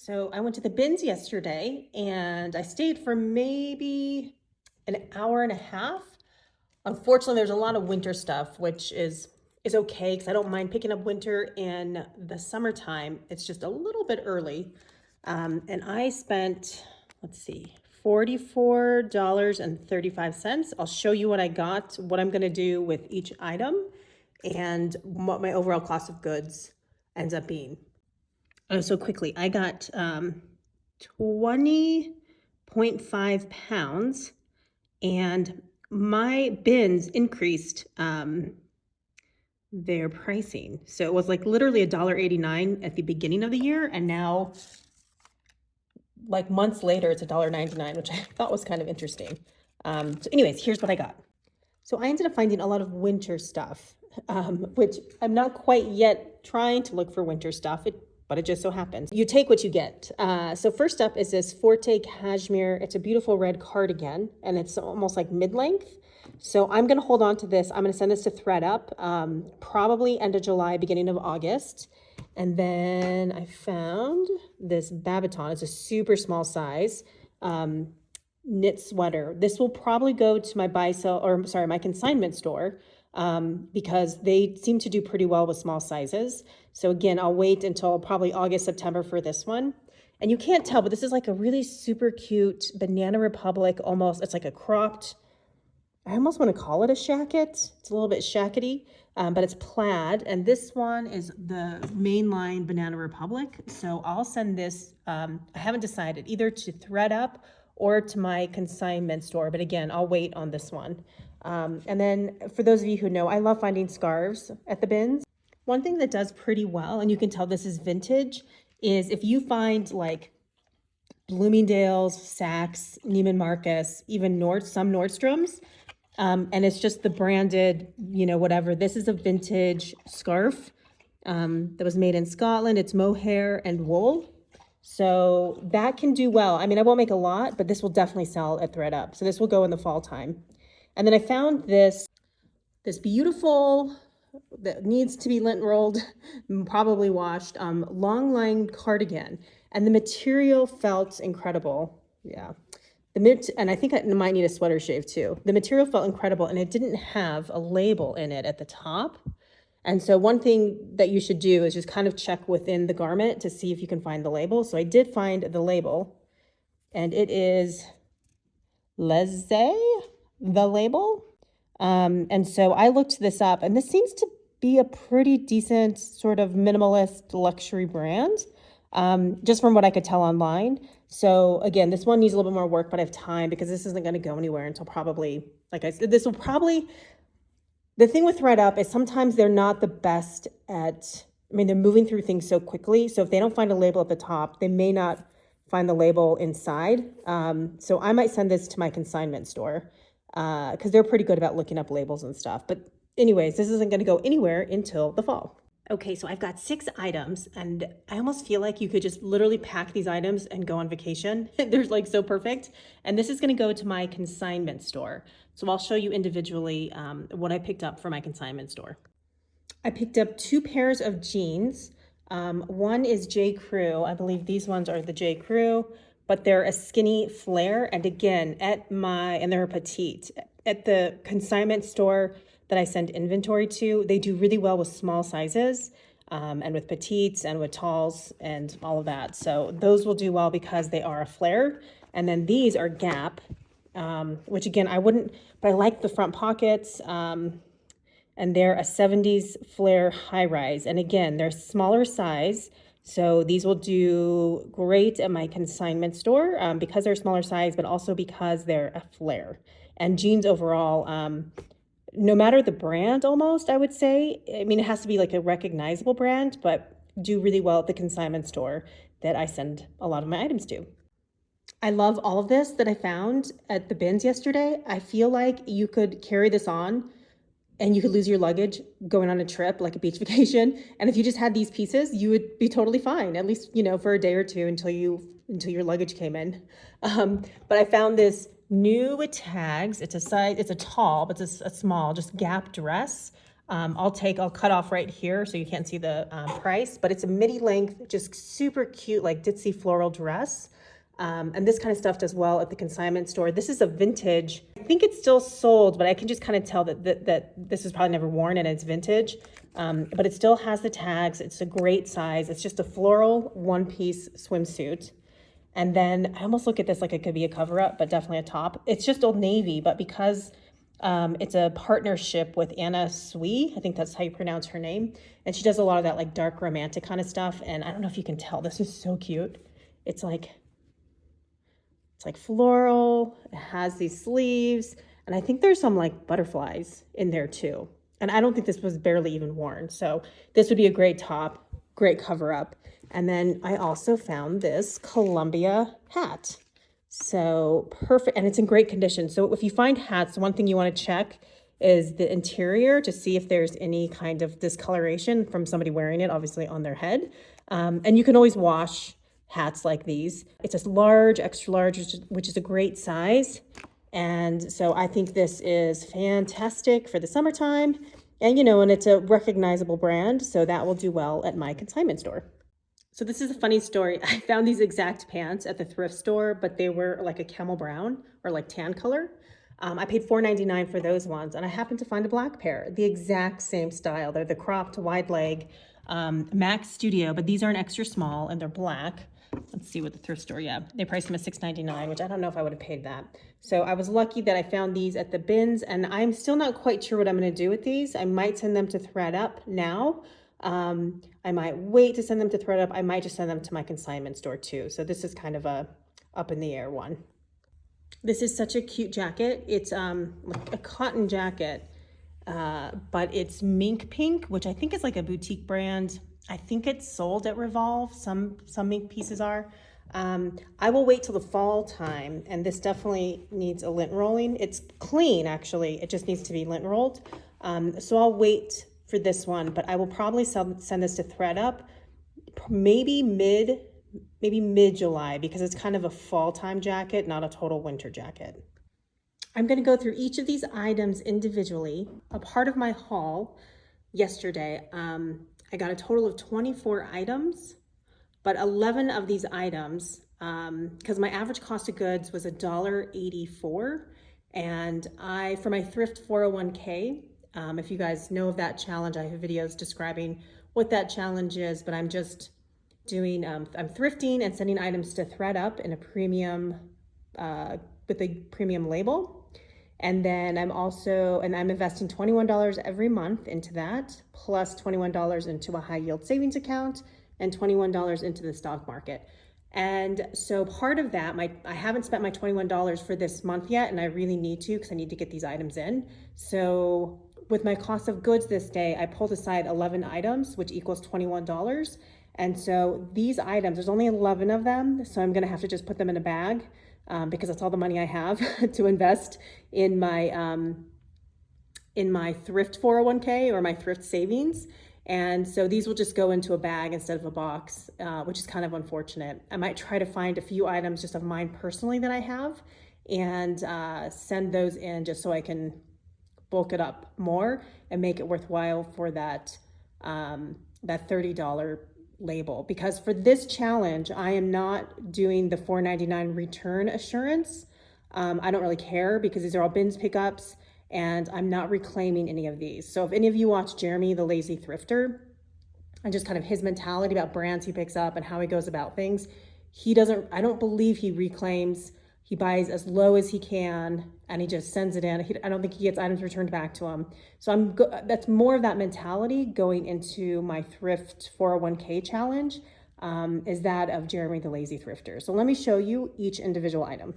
So I went to the bins yesterday and I stayed for maybe an hour and a half. Unfortunately, there's a lot of winter stuff, which is okay because I don't mind picking up winter in the summertime. It's just a little bit early. And I spent, let's see, $44.35. I'll show you what I got, what I'm gonna do with each item, and what my overall cost of goods ends up being. So quickly, I got 20.5 pounds, and my bins increased their pricing. So it was like literally $1.89 at the beginning of the year, and now, like months later, it's $1.99, which I thought was kind of interesting. So anyways, here's what I got. So I ended up finding a lot of winter stuff, which I'm not quite yet trying to look for winter stuff, but it just so happens. You take what you get. So first up is this Forte Cashmere. It's a beautiful red cardigan, and it's almost like mid-length. So I'm gonna hold on to this. I'm gonna send this to ThredUp, probably end of July, beginning of August. And then I found this Babaton. It's a super small size. Knit sweater. This will probably go to my my consignment store, because they seem to do pretty well with small sizes. So again, I'll wait until probably August, September for this one. And you can't tell, but this is like a really super cute Banana Republic, almost, it's like a cropped, I almost want to call it a shacket. It's a little bit shackety, but it's plaid. And this one is the mainline Banana Republic. So I'll send this, I haven't decided, either to ThredUp or to my consignment store. But again, I'll wait on this one. And then for those of you who know, I love finding scarves at the bins. One thing that does pretty well, and you can tell this is vintage, is if you find like Bloomingdale's, Saks, Neiman Marcus, even some Nordstroms, and it's just the branded, whatever. This is a vintage scarf that was made in Scotland. It's mohair and wool. So that can do well. I mean, I won't make a lot, but this will definitely sell at ThredUp. So this will go in the fall time. And then I found this beautiful, that needs to be lint rolled, probably washed, long line cardigan. And the material felt incredible. Yeah. And I think I might need a sweater shave too. The material felt incredible, and it didn't have a label in it at the top. And so one thing that you should do is just kind of check within the garment to see if you can find the label. So I did find the label, and it is Laissez, the label. And so I looked this up, and this seems to be a pretty decent sort of minimalist luxury brand, just from what I could tell online. So again, this one needs a little bit more work, but I have time because this isn't going to go anywhere until probably, like I said, the thing with ThredUp is sometimes they're not the best they're moving through things so quickly. So if they don't find a label at the top, they may not find the label inside. So I might send this to my consignment store, because they're pretty good about looking up labels and stuff. But anyways, this isn't going to go anywhere until the fall. Okay, so I've got 6 items, and I almost feel like you could just literally pack these items and go on vacation. They're like so perfect. And this is going to go to my consignment store. So I'll show you individually what I picked up for my consignment store. I picked up 2 pairs of jeans. One is J. Crew. I believe these ones are the J. Crew, but they're a skinny flare. And again, and they're petite. At the consignment store that I send inventory to, they do really well with small sizes, and with petites and with talls and all of that. So those will do well because they are a flare. And then these are Gap, which again, I wouldn't, but I like the front pockets, and they're a 70s flare high rise. And again, they're smaller size. So these will do great at my consignment store, because they're smaller size, but also because they're a flare. And jeans overall, no matter the brand, almost, I would say, I mean, it has to be like a recognizable brand, but do really well at the consignment store that I send a lot of my items to. I love all of this that I found at the bins yesterday. I feel like you could carry this on and you could lose your luggage going on a trip, like a beach vacation. And if you just had these pieces, you would be totally fine, at least, for a day or two until your luggage came in. But I found this new with tags. It's a tall, but it's a small, just Gap dress. I'll cut off right here so you can't see the price, but it's a midi length, just super cute, like ditzy floral dress. And this kind of stuff does well at the consignment store. This is a vintage. I think it's still sold, but I can just kind of tell that this is probably never worn and it's vintage. But it still has the tags. It's a great size. It's just a floral one-piece swimsuit. And then I almost look at this like it could be a cover-up, but definitely a top. It's just Old Navy, but because it's a partnership with Anna Sui, I think that's how you pronounce her name. And she does a lot of that like dark romantic kind of stuff. And I don't know if you can tell, this is so cute. It's like floral, it has these sleeves, and I think there's some like butterflies in there too. And I don't think this was barely even worn. So this would be a great top, great cover up. And then I also found this Columbia hat. So perfect, and it's in great condition. So if you find hats, one thing you want to check is the interior to see if there's any kind of discoloration from somebody wearing it, obviously on their head. And you can always wash hats like these. It's a large, extra large, which is a great size. And so I think this is fantastic for the summertime. And and it's a recognizable brand, so that will do well at my consignment store. So this is a funny story. I found these exact pants at the thrift store, but they were like a camel brown or like tan color. I paid $4.99 for those ones, and I happened to find a black pair, the exact same style. They're the cropped wide leg Max Studio, but these are an extra small and they're black. Let's see what the thrift store, yeah, they priced them at $6.99, which I don't know if I would have paid that. So I was lucky that I found these at the bins, and I'm still not quite sure what I'm going to do with these. I might send them to ThredUp now. I might wait to send them to ThredUp. I might just send them to my consignment store too. So this is kind of a up in the air one. This is such a cute jacket. It's like a cotton jacket, but it's mink pink, which I think is like a boutique brand. I think it's sold at Revolve. Some mink pieces are. I will wait till the fall time, and this definitely needs a lint rolling. It's clean, actually. It just needs to be lint rolled. So I'll wait for this one, but I will probably send this to ThredUp maybe mid-July, because it's kind of a fall time jacket, not a total winter jacket. I'm going to go through each of these items individually. A part of my haul yesterday, I got a total of 24 items, but 11 of these items, because my average cost of goods was $1.84, and for my Thrift 401k, if you guys know of that challenge, I have videos describing what that challenge is, but I'm just doing, I'm thrifting and sending items to ThredUp in a premium, with a premium label. And then I'm investing $21 every month into that, plus $21 into a high yield savings account and $21 into the stock market. And so part of that, I haven't spent my $21 for this month yet, and I really need to, because I need to get these items in. So with my cost of goods this day, I pulled aside 11 items, which equals $21. And so these items, there's only 11 of them, so I'm gonna have to just put them in a bag, because that's all the money I have to invest in my Thrift 401k or my Thrift savings. And so these will just go into a bag instead of a box, which is kind of unfortunate. I might try to find a few items just of mine personally that I have and send those in just so I can bulk it up more and make it worthwhile for that $30 label. Because for this challenge, I am not doing the $4.99 return assurance. I don't really care, because these are all bins pickups, and I'm not reclaiming any of these. So if any of you watch Jeremy, the Lazy Thrifter, and just kind of his mentality about brands he picks up and how he goes about things, I don't believe he reclaims. He buys as low as he can, and he just sends it in. I don't think he gets items returned back to him. So that's more of that mentality going into my Thrift 401k challenge, is that of Jeremy the Lazy Thrifter. So let me show you each individual item.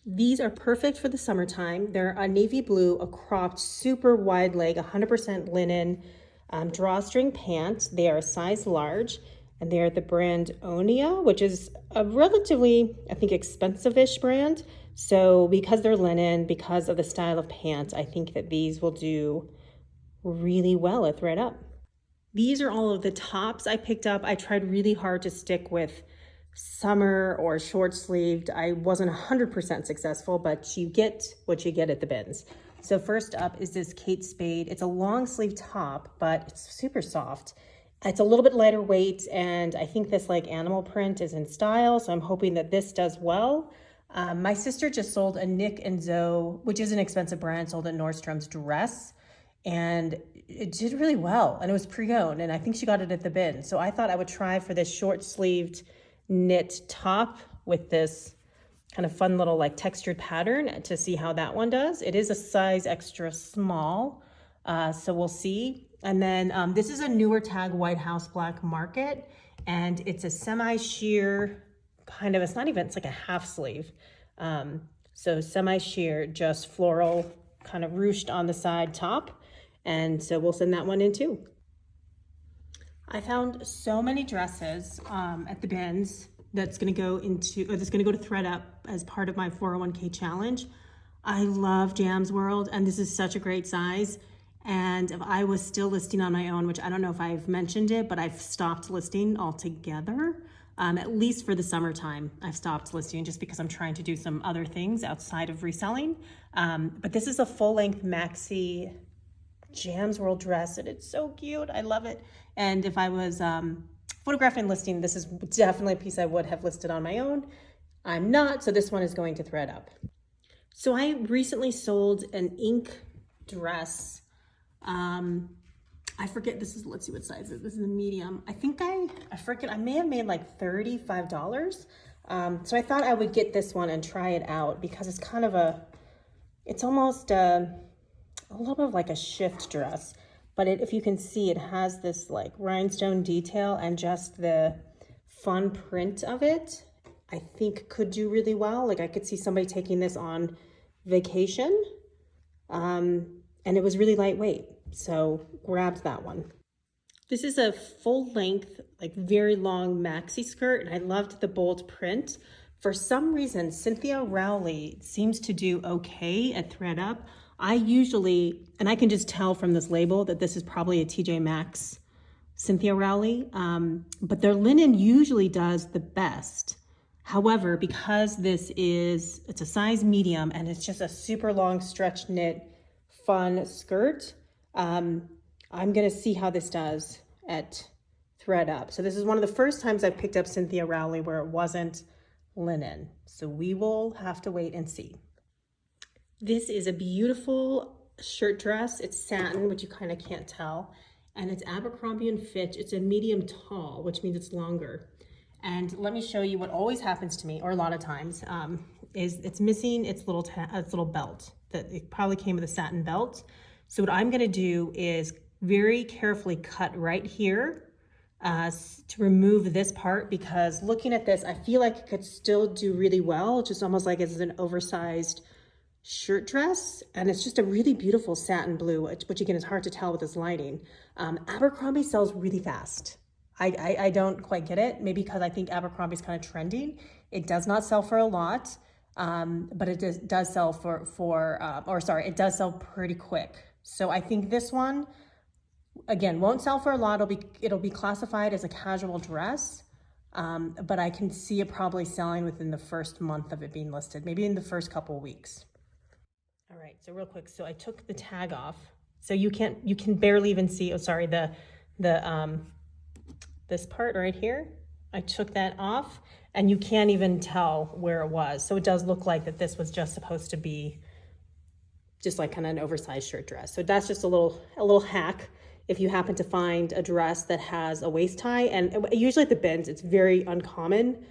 These are perfect for the summertime. They're a navy blue, a cropped, super wide leg, 100% linen drawstring pant. They are a size large, and they are the brand Onia, which is a relatively, I think, expensive-ish brand. So because they're linen, because of the style of pant, I think that these will do really well at ThredUp. These are all of the tops I picked up. I tried really hard to stick with summer or short sleeved. I wasn't 100% successful, but you get what you get at the bins. so first up is this Kate Spade. It's a long sleeve top, but it's super soft. It's a little bit lighter weight, and I think this like animal print is in style, so I'm hoping that this does well. My sister just sold a Nick and Zoe, which is an expensive brand, sold at Nordstrom's dress, and it did really well, and it was pre-owned, and I think she got it at the bin. So I thought I would try for this short-sleeved knit top with this kind of fun little like textured pattern to see how that one does. It is a size extra small, so we'll see. And then this is a newer tag White House Black Market, and it's a semi-sheer kind of, it's like a half sleeve. So semi-sheer, just floral, kind of ruched on the side top. And so we'll send that one in too. I found so many dresses at the bins that's gonna go to ThredUp as part of my 401k challenge. I love Jam's World, and this is such a great size. And if I was still listing on my own, which I don't know if I've mentioned it, but I've stopped listing altogether, at least for the summertime. I've stopped listing just because I'm trying to do some other things outside of reselling. But this is a full-length maxi Jam's World dress, and it's so cute. I love it. And if I was photographing listing, this is definitely a piece I would have listed on my own. I'm not, so this one is going to ThredUp. So I recently sold an ink dress. I forget, let's see what size it is. This is a medium. I forget, I may have made like $35. So I thought I would get this one and try it out because it's kind of it's almost a little bit of like a shift dress. But if you can see, it has this like rhinestone detail, and just the fun print of it, I think could do really well. Like I could see somebody taking this on vacation. And it was really lightweight, so grabbed that one. This is a full length, like very long maxi skirt, and I loved the bold print. For some reason, Cynthia Rowley seems to do okay at ThredUp. I usually, and I can just tell from this label that this is probably a TJ Maxx Cynthia Rowley, but their linen usually does the best. However, because it's a size medium and it's just a super long stretch knit fun skirt, I'm gonna see how this does at ThredUp. So this is one of the first times I've picked up Cynthia Rowley where it wasn't linen. So we will have to wait and see. This is a beautiful shirt dress. It's satin, which you kind of can't tell. And it's Abercrombie and Fitch. It's a medium tall, which means it's longer. And let me show you what always happens to me, or a lot of times, is it's missing its little belt. It probably came with a satin belt. So what I'm gonna do is very carefully cut right here to remove this part, because looking at this, I feel like it could still do really well, just almost like it's an oversized shirt dress, and it's just a really beautiful satin blue, which again is hard to tell with this lighting. Abercrombie sells really fast. I don't quite get it, maybe because I think Abercrombie's kind of trending. It does not sell for a lot, but it does sell it does sell pretty quick. So I think this one, again, won't sell for a lot. It'll be classified as a casual dress, but I can see it probably selling within the first month of it being listed, maybe in the first couple weeks. All right, so real quick, so I took the tag off. So you can barely even see, this part right here. I took that off, and you can't even tell where it was. So it does look like that this was just supposed to be just like kind of an oversized shirt dress. So that's just a little hack if you happen to find a dress that has a waist tie. And usually at the bins, it's very uncommon.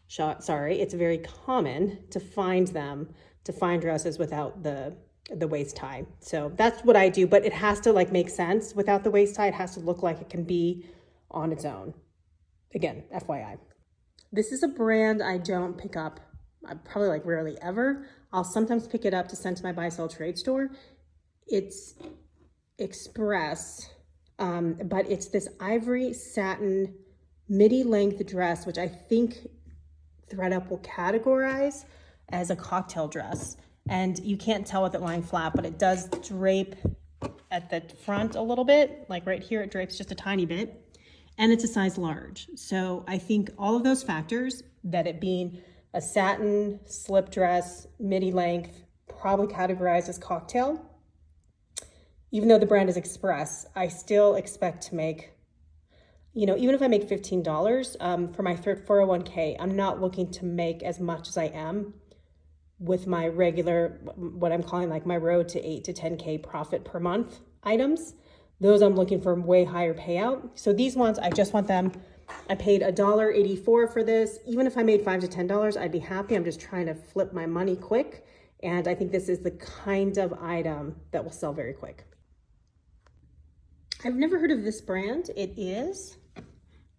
It's very common to find dresses without the waist tie. So that's what I do, but it has to like make sense without the waist tie. It has to look like it can be on its own. Again, FYI. This is a brand I don't pick up. I probably like rarely ever. I'll sometimes pick it up to send to my buy-sell trade store. It's Express, but it's this ivory satin midi length dress, which I think ThredUp will categorize as a cocktail dress. And you can't tell with it lying flat, but it does drape at the front a little bit. Like right here, it drapes just a tiny bit. And it's a size large. So I think all of those factors, that it being a satin slip dress, midi length, probably categorized as cocktail, even though the brand is Express, I still expect to make, you know, even if I make $15 for my Thrift 401k, I'm not looking to make as much as I am with my regular, what I'm calling like my road to 8 to 10K profit per month items. Those I'm looking for way higher payout. So these ones, I just want them. I paid $1.84 for this. Even if I made $5 to $10, I'd be happy. I'm just trying to flip my money quick. And I think this is the kind of item that will sell very quick. I've never heard of this brand. It is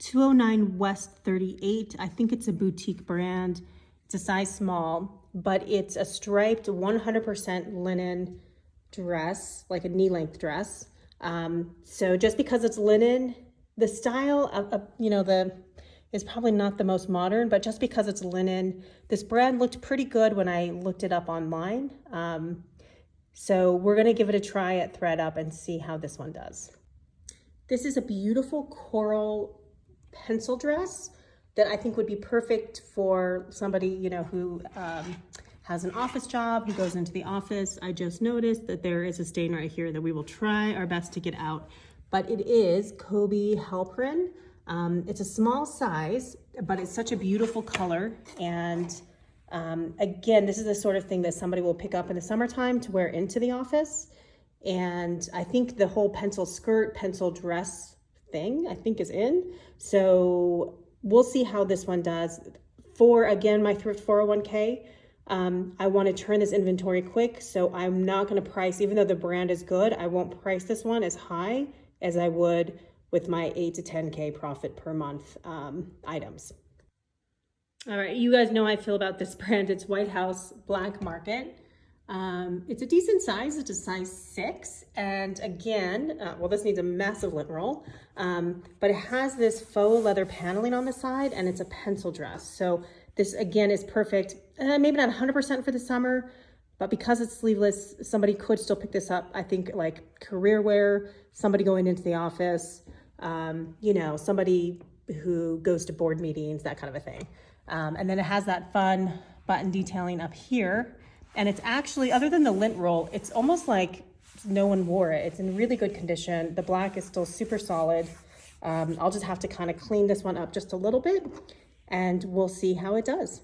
209 West 38. I think it's a boutique brand. It's a size small, but it's a striped 100% linen dress, like a knee-length dress. So just because it's linen, the style of you know, is probably not the most modern, but just because it's linen, this brand looked pretty good when I looked it up online. So we're gonna give it a try at ThredUp and see how this one does. This is a beautiful coral pencil dress that I think would be perfect for somebody, you know, who has an office job, who goes into the office. I just noticed that there is a stain right here that we will try our best to get out, but it is Kobe Halperin. It's a small size, but it's such a beautiful color. And again, this is the sort of thing that somebody will pick up in the summertime to wear into the office. And I think the whole pencil skirt, pencil dress thing, I think is in. So we'll see how this one does. For, again, my Thrift 401k, I want to turn this inventory quick. So I'm not going to price, even though the brand is good, I won't price this one as high as I would with my 8 to 10K profit per month items. All right, you guys know how I feel about this brand. It's White House Black Market. It's a decent size. It's a size 6. And again, well, this needs a massive lint roll, but it has this faux leather paneling on the side, and it's a pencil dress. So this, again, is perfect. Maybe not 100% for the summer, but because it's sleeveless, somebody could still pick this up. I think like career wear, somebody going into the office, you know, somebody who goes to board meetings, that kind of a thing. And then it has that fun button detailing up here. And it's actually, other than the lint roll, it's almost like no one wore it. It's in really good condition. The black is still super solid. I'll just have to kind of clean this one up just a little bit, and we'll see how it does.